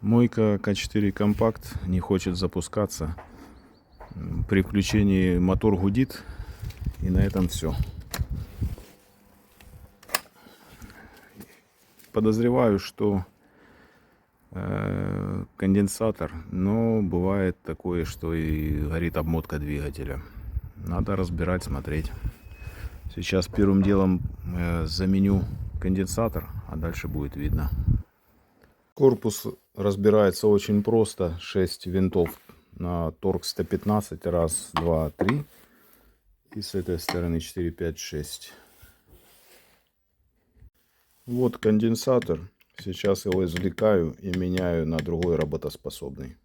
Мойка К4 Компакт не хочет запускаться. При включении мотор гудит, и на этом все. Подозреваю, что конденсатор, но бывает такое, что и горит обмотка двигателя. Надо разбирать, смотреть. Сейчас первым делом заменю конденсатор, а дальше будет видно. Корпус разбирается очень просто. 6 винтов на торг 115. Раз, два, три. И с этой стороны 4, 5, 6. Вот конденсатор. Сейчас его извлекаю и меняю на другой работоспособный.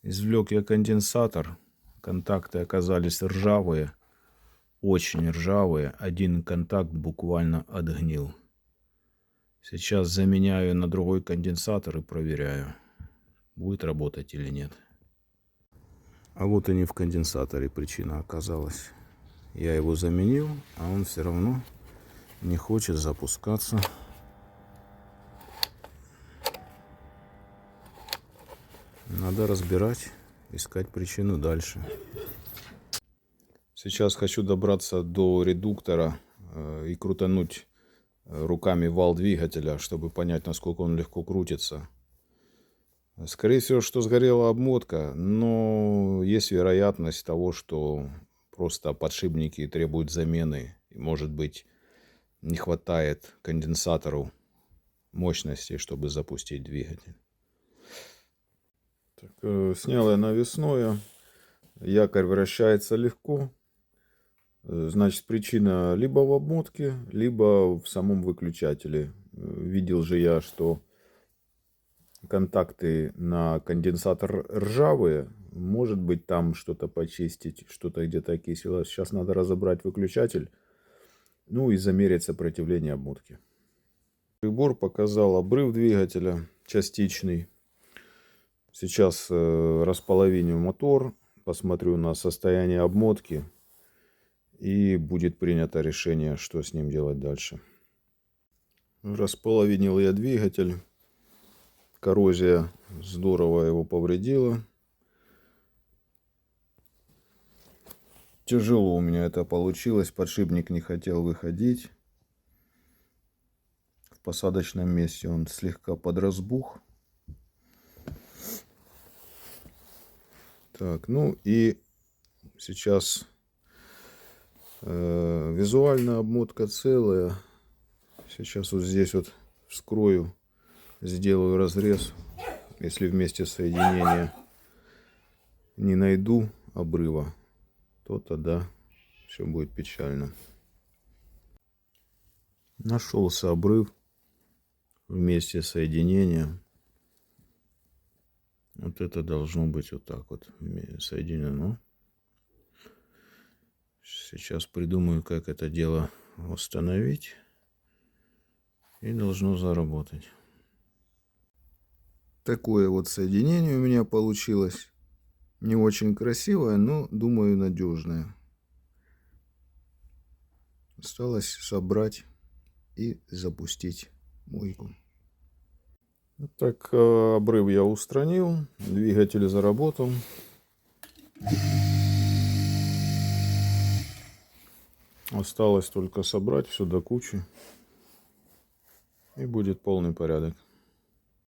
Извлек я конденсатор. Контакты оказались ржавые. Очень ржавые. Один контакт буквально отгнил. Сейчас заменяю на другой конденсатор и проверяю, будет работать или нет. А вот и не в конденсаторе причина оказалась. Я его заменил, а он все равно не хочет запускаться. Надо разбирать, искать причину дальше. Сейчас хочу добраться до редуктора и крутануть руками вал двигателя, чтобы понять, насколько он легко крутится. Скорее всего, что сгорела обмотка, но есть вероятность того, что просто подшипники требуют замены. И, может быть, не хватает конденсатору мощности, чтобы запустить двигатель. Так, снял я навесное. Якорь вращается легко. Значит, причина либо в обмотке, либо в самом выключателе. Видел же я, что контакты на конденсатор ржавые. Может быть, там что-то почистить, что-то где-то окисилось. Сейчас надо разобрать выключатель. Ну и замерить сопротивление обмотки. Прибор показал обрыв двигателя частичный. Сейчас располовиню мотор. Посмотрю на состояние обмотки. И будет принято решение, что с ним делать дальше. Располовинил я двигатель. Коррозия здорово его повредила. Тяжело у меня это получилось. Подшипник не хотел выходить. В посадочном месте он слегка подразбух. Так, ну и сейчас визуально обмотка целая. Сейчас вот здесь вот вскрою, сделаю разрез. Если вместе соединения не найду обрыва, то тогда все будет печально. Нашелся обрыв вместе соединения. Вот это должно быть вот так вот соединено. Сейчас придумаю, как это дело установить. И должно заработать. Такое вот соединение у меня получилось. Не очень красивое, но, думаю, надежное. Осталось собрать и запустить мойку. Так, обрыв я устранил. Двигатель заработал. Осталось только собрать все до кучи. И будет полный порядок.